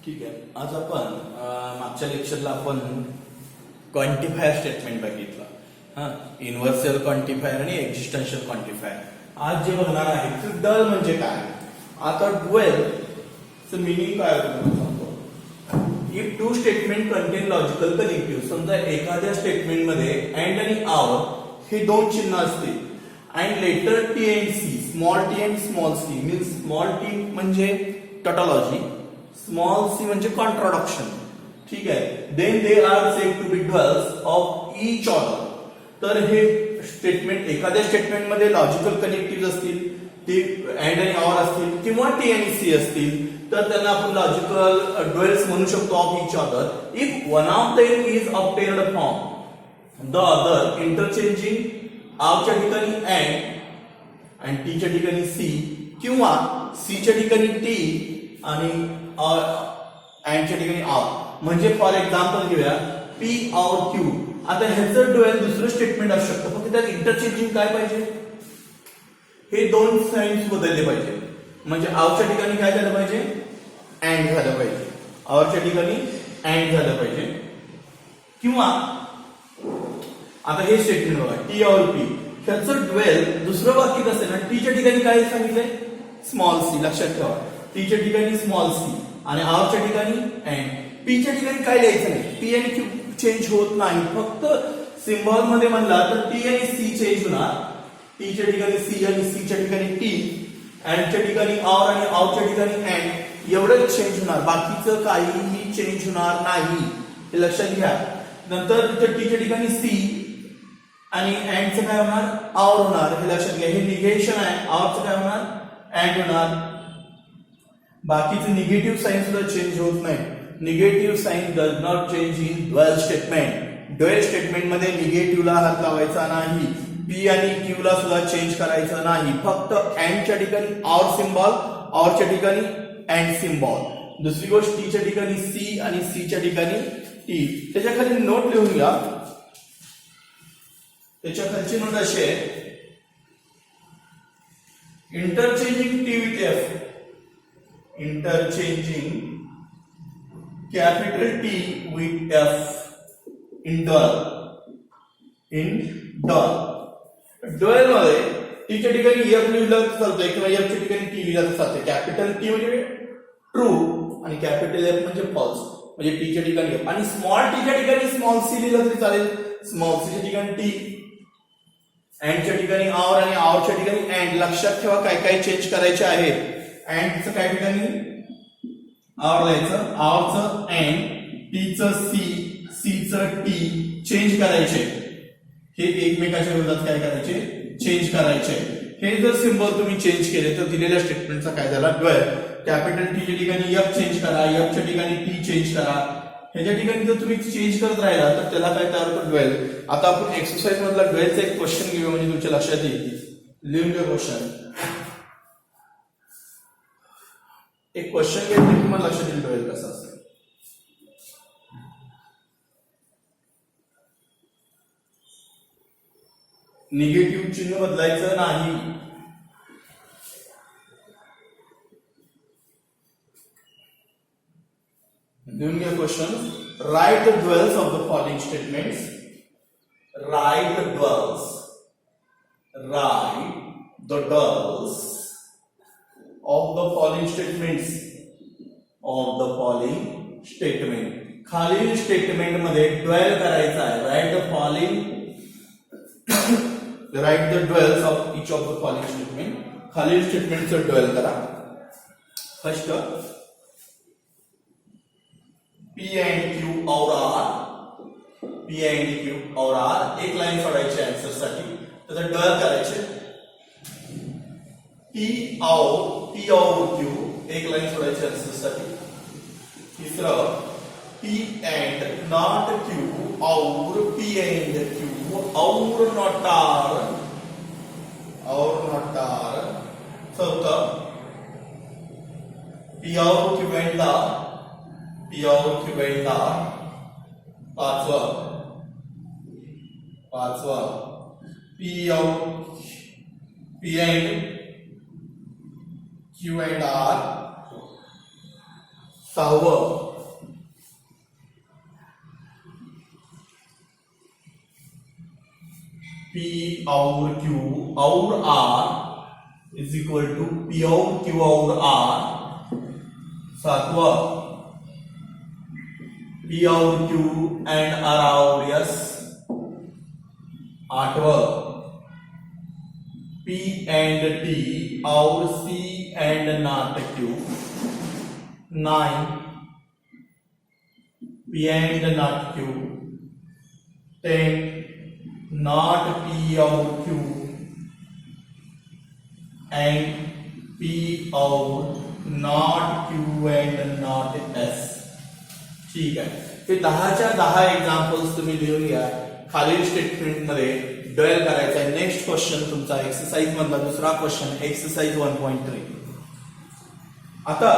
ठीक आहे. आज आपण मागच्या लेक्चरला आपण क्वांटिफायर स्टेटमेंट बघितलं. युनिव्हर्सल क्वांटिफायर आणि एक्झिस्टन्शियल क्वांटिफायर. आज जे बघणार आहे की डल म्हणजे काय. आता ड्युअल चं मीनिंग काय होतं सांगतो. If two statement content logical connective, समजा एखाद्या स्टेटमेंटमध्ये अँड आणि आवर हे दोन चिन्ह असतील and letter T and C, small T and small C means small T म्हणजे टॉटॉलॉजी, स्मॉल सी म्हणजे कॉन्ट्राडक्शन. ठीक आहे. Then they are said to be duals of each other. तर हे स्टेटमेंट एखाद्या स्टेटमेंटमध्ये लॉजिकल कनेक्टिव्ह असतील, ते अँड आणि ऑर असतील किंवा टी आणि सी असतील, तर त्यांना आपण लॉजिकल ड्युअल्स म्हणू शकतो of each other if one of them is obtained from the other interchanging आरच्या ठिकाणी अँड टीच्या ठिकाणी सी किंवा सीच्या ठिकाणी टी आणि अँडच्या ठिकाणी आर. म्हणजे फॉर एक्झाम्पल घेऊया पी और क्यू. आता ह्याचं ड्युअल दुसरं स्टेटमेंट असू शकतं, फक्त त्यात इंटरचेंजिंग काय पाहिजे, हे दोन साइन्स बदलले पाहिजे. म्हणजे आवच्या ठिकाणी काय झालं पाहिजे, अँड झालं पाहिजे, आवच्या ठिकाणी अँड झालं पाहिजे. किंवा आता हे स्टेटमेंट बघा टी और पी, ह्याचं ड्युअल दुसरं वाक्य कसं ना, टीच्या ठिकाणी काय सांगितलंय स्मॉल सी, लक्षात ठेवा टीच्या ठिकाणी स्मॉल सी आणि आवच्या ठिकाणी अँड. पीच्या ठिकाणी काय लिहायचं नाही, पी आणि क्यू चेंज होत नाही, फक्त सिम्बॉल मध्ये म्हणला तर टी आणि सी चेंज होणार. टीच्या ठिकाणी सी आणि सीच्या ठिकाणी टी, अँडच्या ठिकाणी आर आणि आवच्या ठिकाणी अँड, एवढंच चेंज होणार, बाकीचं काहीही चेंज होणार नाही, हे लक्षात घ्या. नंतर टीच्या ठिकाणी सी आणि अँडचं काय होणार, आर होणार, हे लक्षात घ्या. हे निगेशन आहे, आरचं काय होणार अँड होणार. बाकीचे निगेटिव्ह साइन सुद्धा चेंज होत नाही. Negative sign does not change in dual statement. Dual statement मध्ये निगेटिव्हला हात लावायचा नाही, पी आणि क्यू ला सुद्धा चेंज करायचं नाही, फक्त अँडच्या ठिकाणी आर सिम्बॉल, आरच्या ठिकाणी अँड सिम्बॉल. दुसरी गोष्ट टीच्या ठिकाणी सी आणि सीच्या ठिकाणी टी. त्याच्या खाली नोट लिहून घ्या. त्याच्या खालची नोट अशी आहे, interchanging T with F, interchanging capital T with F in doll, in doll. Dual मध्ये टीच्या ठिकाणी एफ लिहिलं तर चालतंय किंवा एफच्या ठिकाणी टी लिहिलं तर चालतंय. कॅपिटल टी म्हणजे ट्रू आणि कॅपिटल एफ म्हणजे फॉल्स, म्हणजे टीच्या ठिकाणी एफ आणि स्मॉल टीच्या ठिकाणी स्मॉल सी लिहिलं तरी चालेल. स्मॉल सीच्या ठिकाणी टी, अँडच्या ठिकाणी आर आणि आवच्या ठिकाणी अँड. लक्षात ठेवा काय काय चेंज करायचे आहेत. अँडचं काय ठिकाणी आर लिहायचं, आरचं अँड, टीचं सी, सीचं टी चेंज करायचे. हे एकमेकाच्या विरोधात काय करायचे, चेंज करायचे. हे जर सिम्बॉल तुम्ही चेंज केले तर दिलेल्या स्टेटमेंटचा काय झाला ड्युअल. कॅपिटल टीच्या ठिकाणी एफ चेंज करा, एफच्या ठिकाणी टी चेंज करा. ह्याच्या ठिकाणी जर तुम्ही चेंज करत राहिला तर त्याला काय तयार होतं ड्युअल. आता आपण एक्सरसाइज मधला ड्युअलचा एक क्वेश्चन घेऊया म्हणजे तुमच्या लक्षात येईल. लिहून घ्या क्वेश्चन. एक क्वेश्चन घेतलं की मला लक्षात येईल ड्युअल कसा असतो. निगेटिव्ह चिन्ह बदलायचं नाही. लिहून घ्या question. Write the duals of the following statements. Write the duals, write the duals of the following statements, of the following statement. खालील स्टेटमेंट मध्ये ड्युअल करायचा आहे. Write the following, write the duals of each of the following statement. खालील स्टेटमेंटचं dual करा. First P and Q or R, P and Q or R. एक line सोडायची answer साठी, त्याचं ड्युअल करायचे. पी और क्यू एक लाईन सोडायची आन्सर साठी. तिसरं P and not Q or P and Q or not R, or not R. चौथं P or Q and R, P or Q and R. पाचवं P and Q and R 6वं P or Q or R is equal to P or Q or R, 7वां P or Q and R or S, 8वां P and T or C and not Q, 9 P and not Q, 10 not P or Q and P और not Q and not S. ठीक आहे, ते 10च्या 10 examples तुम्ही लिहून घ्या. खालील statement मध्ये ड्वेल करायचा आहे. नेक्स्ट क्वेश्चन तुमचा एक्सरसाइज मधला दुसरा क्वेश्चन, एक्सरसाइज 1.3. आता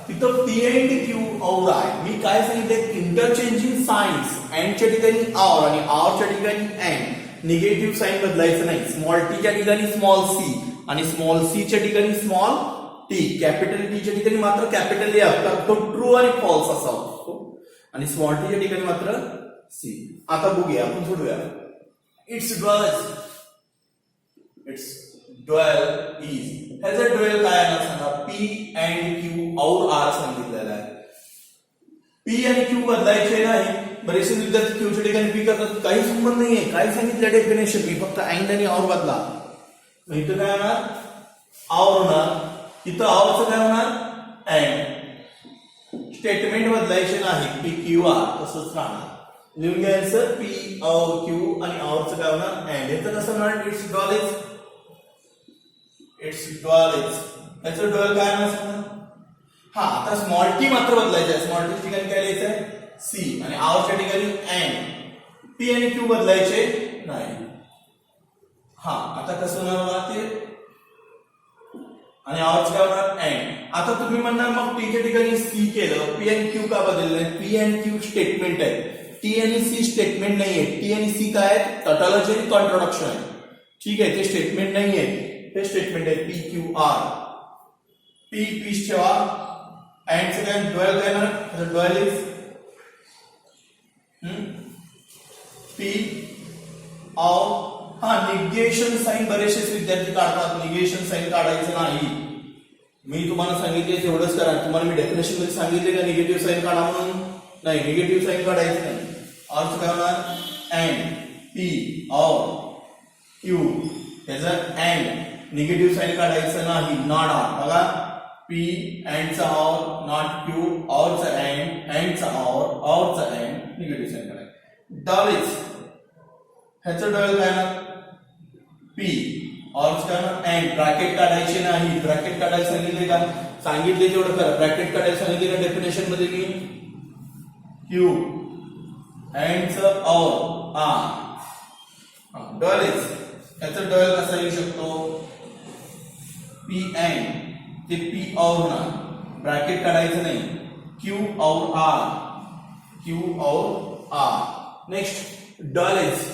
तिथं P अँड Q और I मी काय सांगितले, इंटरचेंजिंग साइन्स, अँडच्या ठिकाणी और आणि आरच्या ठिकाणी अँड, निगेटिव्ह साइन बदलायचं नाही. स्मॉल टी च्या ठिकाणी स्मॉल सी आणि स्मॉल सी च्या ठिकाणी स्मॉल टी, कॅपिटल टी च्या ठिकाणी मात्र कॅपिटल एफ, तर तो ट्रू आणि फॉल्स असावा आणि स्मॉल टी च्या ठिकाणी मात्र सी. आता बघूया, आपण सोडूया. इट्स ड्वेल इज, ह्याचा ड्वेल काय आहे सांगा. P and Q or R सांगितलेला आहे. P आणि Q बदलायचे नाही. बरेचसे विद्यार्थी Q च्या ठिकाणी P करतात, काही संबंध नाहीये. काय सांगितलं डेफिनेशन, मी फक्त अँड आणि और बदला. मग इथं काय होणार, और होणार. इथं औरचं काय होणार, अँड. स्टेटमेंट बदलायचे नाही. P Q R तसंच राहणार. लिहून घ्यायचं P और Q आणि औरचं काय होणार, अँड. याचं कसं होणार, इट्स ड्युअल. याचं ड्युअल काय होणार सांगा. हा, आता स्मॉल टी मात्र बदलायचं आहे. स्मॉल टी ठिकाणी काय लिहायचंय, सी आणि आरच्या ठिकाणी अँड. P आणि Q बदलायचे नाही. हा, आता कसं होणार ते, आणि आरचं काय होणार, अँड. आता तुम्ही म्हणणार मग टी च्या ठिकाणी सी केलं, P आणि Q का बदलले. P आणि Q स्टेटमेंट आहे, टी आणि सी स्टेटमेंट नाहीये. टी आणि सी काय आहे, टॉटॉलॉजी आणि कॉन्ट्रडिक्शन आहे. ठीक आहे, ते स्टेटमेंट नाहीये, हे स्टेटमेंट आहे. P Q R, P पीस ठेवा, अँड चे काय ड्युअल काय ना, ड्युअल इज P और हा, निगेशन साइन बरेचसे विद्यार्थी काढतात. निगेशन साइन काढायचं नाही. मी तुम्हाला सांगितले तेवढंच करा. तुम्हाला मी डेफिनेशन मध्ये सांगितले का निगेटिव्ह साइन काढा म्हणून, नाही, निगेटिव्ह साइन काढायचं नाही. अर्थ काय होणार, अँड P और Q, त्याचा अँड निगेटिव्ह साइन काढायचं नाही. नॉट आर, बघा P अँडचा और, नॉट Q औरचा अँड, अँडचा औरचा अँड, निगेटिव्ह साइन काढायचं. डॉलेज, ह्याचं डॉल काय ना, P औरचं काय ना, अँड. ब्रॅकेट काढायचे नाही. ब्रॅकेट काढायला सांगितले का, सांगितले तेवढं करा. ब्रॅकेट काढायला सांगितले का डेफिनेशन मध्ये मी, Q अँडचं और आर. डॉलेज, ह्याचं डॉल कसा येऊ शकतो, P अँड ते P और होणार. ब्रॅकेट काढायचं नाही. Q or R, Q or R. Next डॉलेज,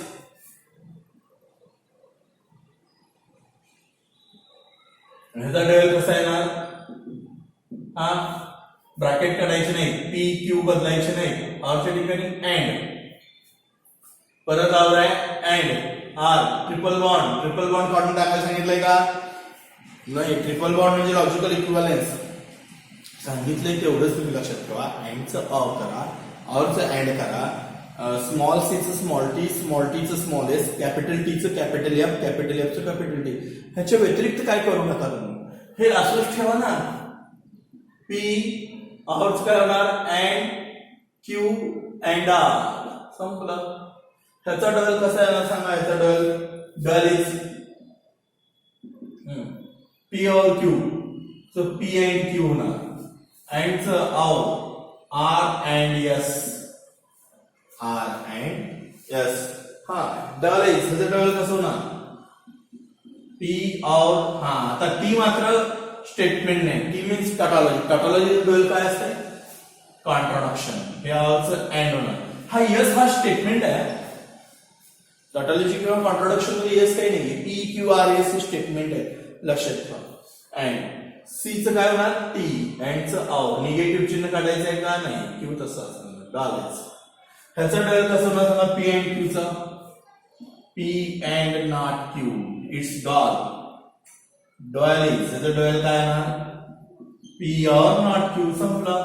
ह्याचा डॉल कसा येणार, हा, ब्रॅकेट काढायचे नाही. P Q बदलायचे नाही. आरच्या ठिकाणी अँड, परत आवर आहे अँड आर. ट्रिपल बॉन्ड काढून टाकायला सांगितलंय का, नाही. ट्रिपल बॉन्ड म्हणजे लॉजिकल इक्विव्हॅलन्स सांगितलंय, तेवढंच तुम्ही लक्षात ठेवा. अँडचं ऑर करा, ऑरचं अँड करा. स्मॉल सीचं स्मॉल टी, स्मॉल टीचं स्मॉल एस, कॅपिटल टीचं कॅपिटल एफ, कॅपिटल एफचं कॅपिटल टी. ह्याच्या व्यतिरिक्त काय करू नका तुम्ही, हे असंच ठेवा ना. P ऑरचं काय होणार, अँड Q अँड आर, संपलं. ह्याचा डबल कसा आहे ना सांगा. ह्याचा double is P or Q, so P and Q होणार. अँडचं और R and S, R and S. हा, डबल इज, ह्याचा डबल कसं होणार, P और, हा, आता T मात्र स्टेटमेंट नाही. T means tautology. Tautology double काय असते, कॉन्ट्रडिक्शन. हे आरचं अँड होणार. हा यस हा स्टेटमेंट आहे. टॉटॉलॉजी किंवा कॉन्ट्रडिक्शन मध्ये यस काही नाही. P Q R S statement आहे, लक्षात ठेवा. अँड सी चं काय होणार टी अँडचं आव निगेटिव्ह चिन्ह काढायचं आहे का नाही क्यू तसं असणार डालच ह्याचं डॉयल कसं होणार सांगा पी अँड क्यू चा P and not Q it's dual is ह्याचं डॉयल काय येणार पी और नॉट क्यू संपला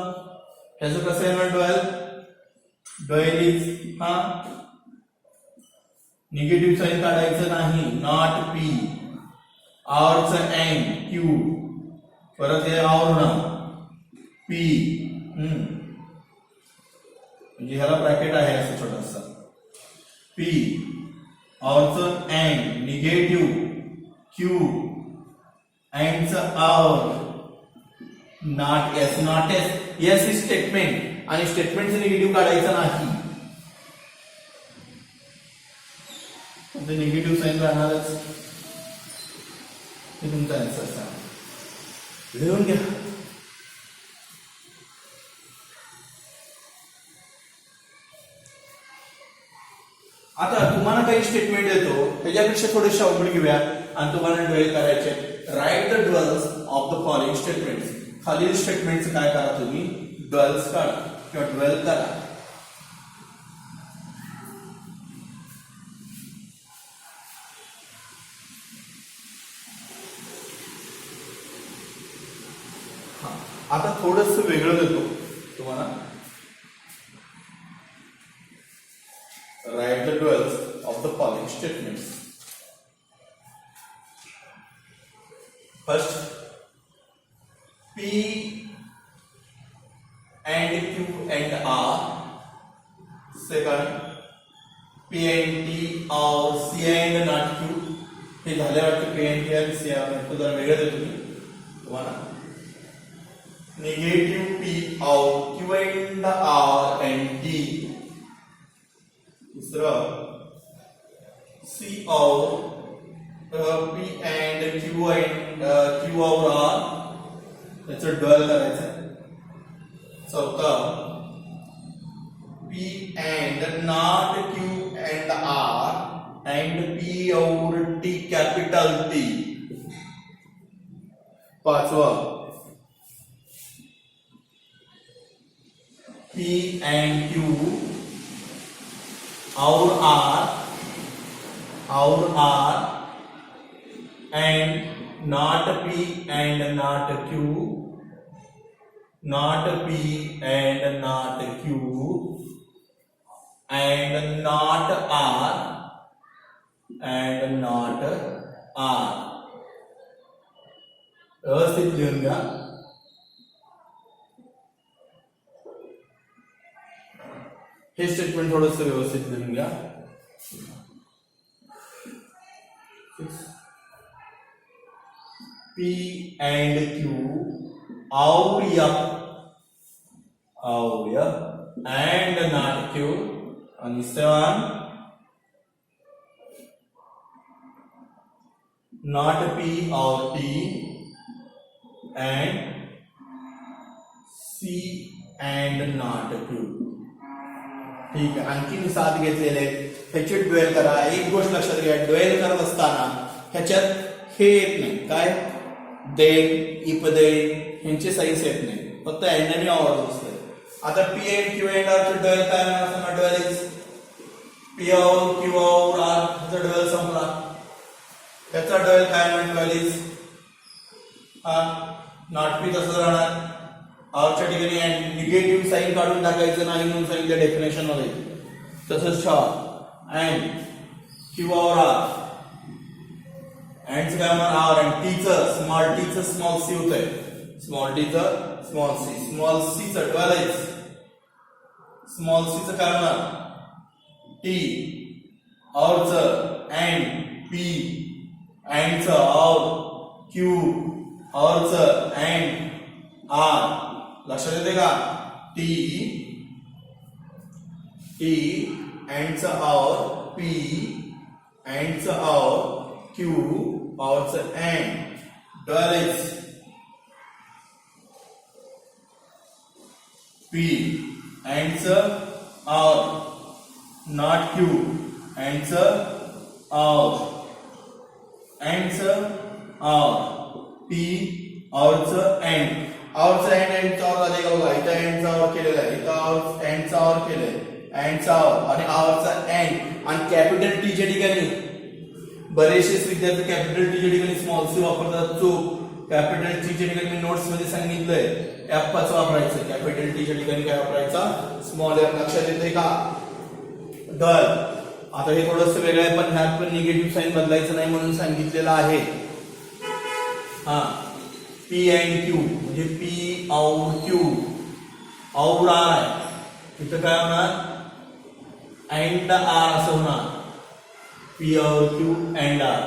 ह्याचं कसं येणार डॉयल इज हा निगेटिव्ह साईन काढायचं नाही नॉट पी आरचं अँड क्यू परत हे आवरण पी म्हणजे ह्याला ब्रॅकेट आहे असं छोटासा पी आरचं अँड निगेटिव्ह क्यू अँडचं आवर नॉट एस ही स्टेटमेंट आणि स्टेटमेंटचं निगेटिव्ह काढायचं नाही निगेटिव्ह साईन राहणारच हे तुमचा आन्सर सांगा लिहून घ्या आता तुम्हाला काही स्टेटमेंट देतो त्याच्यापेक्षा थोडेसे अवघड घेऊया आणि तुम्हाला ड्वेल करायचे right the duals of the following statement खालील स्टेटमेंटचं काय करा तुम्ही ड्वेल्स काढा किंवा ड्वेल करा आता थोडस वेगळं देतो तुम्हाला write the duals of the following statements first P and Q and R second P and T or C and not Q हे झाले वाटतं पी अँड टी आणि सी आर तो जरा वेगळं देतो मी तुम्हाला negative P of Q and R and D दूसरा C of P and Q and Q or R याचं ड्वेल करायचं चौथा P and not Q and R and P और T capital T पाचवा P and Q or R and not P and not Q not P and not Q and not R and not R व्यवस्थित लिहून घ्या हे statement थोडंसं व्यवस्थित लिहून घ्या P and Q और F and not Q आणि 7 not P और T and C and not Q ठीक आहे आणखी 7 घेतलेले ह्याचे ड्वेल करा एक गोष्ट लक्षात घ्या ड्वेल करत असताना ह्याच्यात हे येत नाही काय दे इपदे ह्यांचे साईन्स येत नाही फक्त एंड आणि ऑर असते आता P and Q and R चे ड्वेल काय असणार dual is P or Q or R चा ड्वेल संपला त्याचा ड्वेल काय म्हणणार ड्वेल इज हा नॉट पी तसंच राहणार आरच्या ठिकाणी निगेटिव्ह साईन काढून टाकायचं नाही म्हणून सांगितलं डेफिनेशन मध्ये तसंच ठेवा and Q or R and काय म्हणणार आर अँड टीचं स्मॉल सी होतंय स्मॉल टीचं स्मॉल सीचं ड्वेल स्मॉल सीचं काय म्हणणार टी औरचं अँड पी अँडचं और क्यू औरचं अँड आर लक्षात येते का टी एंडच और पी एंडच और क्यू और एंड डॉलेज पी एंडच और नॉट क्यू एंडच और पी ऑरचं अँड, ऑरचं अँड, अँडचा ऑर आले का बघा, इथं अँडचा ऑर केलेला आहे, इथं अँडचा ऑर केलंय, अँडचा ऑर आणि ऑरचा अँड. आणि कॅपिटल टीच्या ठिकाणी बरेचसे विद्यार्थी कॅपिटल टीच्या ठिकाणी स्मॉल सी वापरतात, चूक. कॅपिटल टीच्या ठिकाणी मी नोट्स मध्ये सांगितलंय एफच वापरायचं, कॅपिटल टीच्या ठिकाणी काय वापरायचा, स्मॉल एफ. लक्षात येते का? डल. आता हे थोडंसं वेगळं आहे, पण ह्यात पण निगेटिव्ह साईन बदलायचं नाही म्हणून सांगितलेलं आहे. हा, पी अँड क्यू म्हणजे P or Q, or R आहे, इथं काय होणार, अँड आर असं होणार, P or Q and R,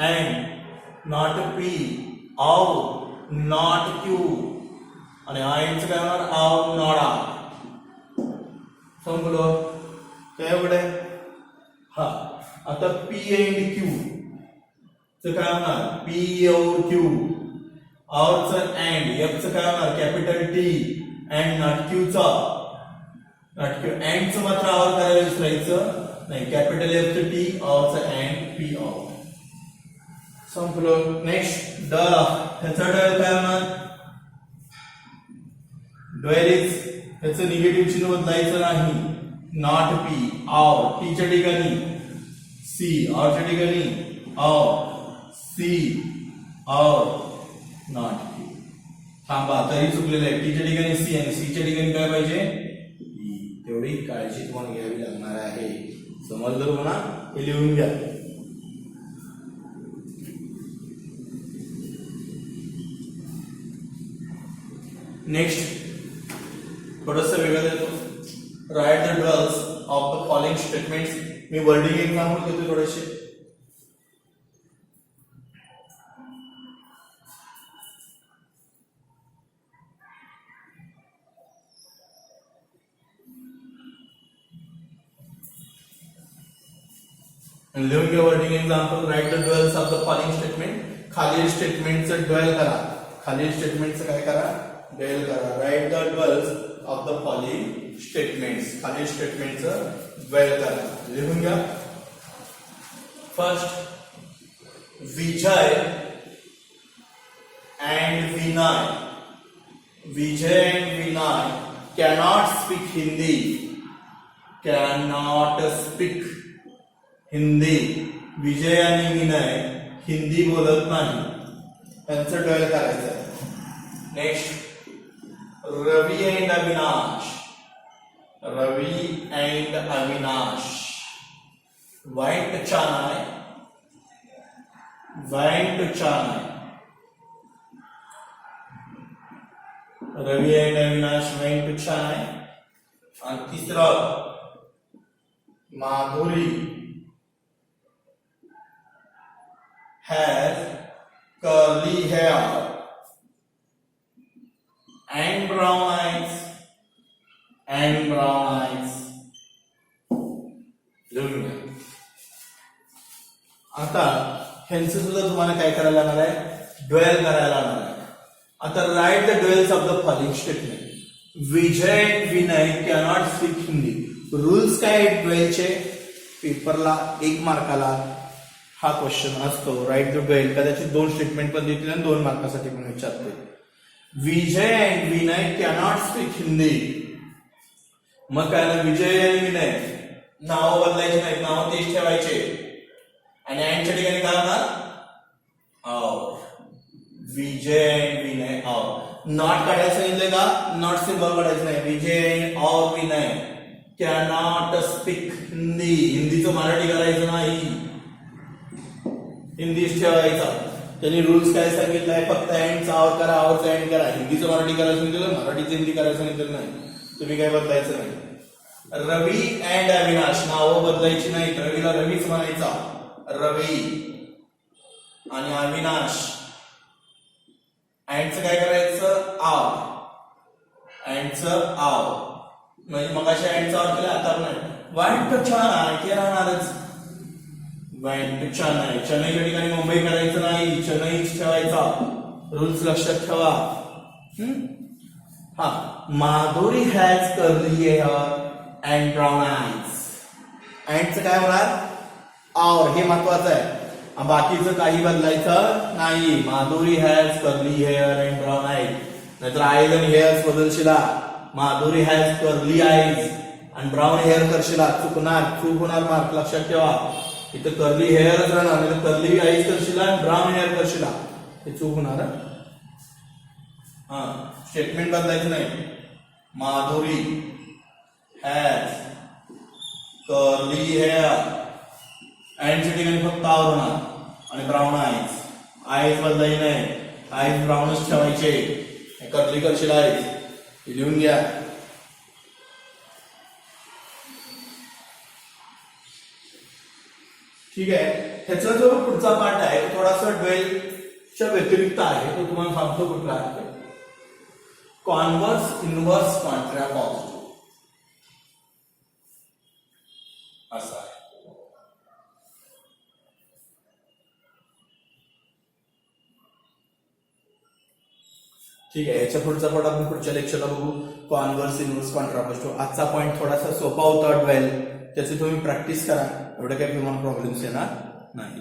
and not P, or not Q, आणि अँडचं काय होणार, और नॉट आर. समजलं काय एवढे? हा, आता पी अँड क्यू च काय होणार, पी और क्यू, और च अँड, एफ च काय होणार, capital T, and not Q चा, नॉट क्यू, अँड च मात्र और करायला विसरायचं नाही, कॅपिटल एफ च टी, और च अँड, पी और. संपलं. नेक्स्ट डल, ह्याचा डल काय होणार, डुएल इज, ह्याचं निगेटिव्ह चिन्ह बदलायचं नाही, नॉट पी, और टीच्या ठिकाणी सी, औरच्या ठिकाणी और, सी और नॉट पी. थांबा, तरी चुकलेलं आहे, टीच्या ठिकाणी सी आणि सीच्या ठिकाणी काय पाहिजे, पी. तेवढी काळजी तुम्हाला घ्यावी लागणार आहे. समजलं म्हणा, हे लिहून घ्या. नेक्स्ट थोडंसं वेगळं देतो, write the dulls of the following statements. Me wording example देतो थोडेसे. लिहून घ्या wording example. Write the dulls of the following statement. खालील स्टेटमेंटचं ड्वेल करा, खालील स्टेटमेंटचं काय करा, ड्वेल करा. Write the dulls of the following statements. खालील स्टेटमेंटचं ड्वेल करा. लिहून घ्या. First, Vijay and Vinay. Vijay and Vinay cannot speak Hindi. Cannot speak Hindi. Vijay आणि विनय हिंदी बोलत नाही, त्यांचं ड्वेल करायचं. Next, Ravi and Avinash. Ravi and Avinash went to Chennai. Went to Chennai. Ravi and Avinash went to Chennai. आणि तिसरं, Madhuri has curly hair and brown eyes. And brown eyes. लिहून घ्या. आता ह्यांचं सुद्धा तुम्हाला काय करायला लागणार आहे, ड्वेल करायला लागणार आहे. आता write the duals of the following statement. Vijay and Vinay cannot speak Hindi. Rules काय आहेत ड्वेलचे, पेपरला 1 मार्काला हा क्वेश्चन असतो. Write the dual. कदाचित 2 स्टेटमेंट पण देतील आणि 2 मार्कासाठी पण विचारते. Vijay and Vinay cannot speak Hindi. मग काय ना, विजय आणि विनय नाव बदलायचे नाहीत, नाव तेच ठेवायचे. आणि अँडच्या ठिकाणी काय होणार, और. विजय अँड विनय और. नॉट काढायचं सांगितलंय का, नॉट सिम्बॉल काढायचं नाही. विजय और विनय कॅनॉट स्पीक हिंदी. हिंदीचं मराठी करायचं नाही, हिंदीच ठेवायचा. त्यांनी रूल्स काय सांगितलंय, फक्त अँडचा और करा, औरचा अँड करा. हिंदीचं मराठी करायचं सांगितलं, मराठीचं हिंदी करायचं सांगितलं नाही. तुम्ही काय बदलायचं नाही. रवी अँड अविनाश नावं बदलायची नाहीत. रवीला रवीच म्हणायचा, रवी. आणि अविनाश अँडचं काय करायचं, आव. अँडचं आव. म्हणजे मग अशा अँडचा आव केला, आता नाही. वाईट टू चेन्नई ते राहणारच. वाईट टू चेन्नई. चेन्नईच्या ठिकाणी मुंबई करायचं नाही, चेन्नईच ठेवायचा. रूल्स लक्षात ठेवा. हा, Madhuri has curly hair and brown eyes. अँडचं काय होणार, और. हे महत्वाचं आहे. बाकीचं काही बदलायचं नाही. Madhuri has curly hair and brown eyes, नाहीतर आईज आणि हेअर्स बदलशिला. माधुरी हॅज कर्ली आईज आणि ब्राऊन हेअर करशिला, चूक होणार मार्क लक्षात ठेवा. इथं कर्ली हेअरच राहणार, नाही कर्ली आईज करशिला आणि ब्राऊन हेअर करशिला, हे चूक होणार. हा, स्टेटमेंट बदलायचं नाही. माधुरी हॅज कर्ली हेअर अँडच्या ठिकाणी फक्त आवर होणार आणि ब्राऊन आईज. आईज बदलायची नाही, आईज ब्राऊनच ठेवायचे. कर्ली करशील आईज, लिहून घ्या. ठीक आहे. ह्याचा जो पुढचा पार्ट आहे तो थोडासा ड्वेलच्या व्यतिरिक्त आहे, तो तुम्हाला सांगतो कुठला आहे. कॉन्व्हर्स, इनव्हर्स, कॉन्ट्रा पॉझिटिव्ह असा आहे. ठीक आहे. याच्या पुढचा पार्ट आपण पुढच्या लेक्चरला बघू. Converse, inverse, Contra positive. आजचा पॉईंट थोडासा सोपा होता ड्वेल, त्याची तुम्ही प्रॅक्टिस करा, एवढे काही तुम्हाला प्रॉब्लेम्स येणार नाही.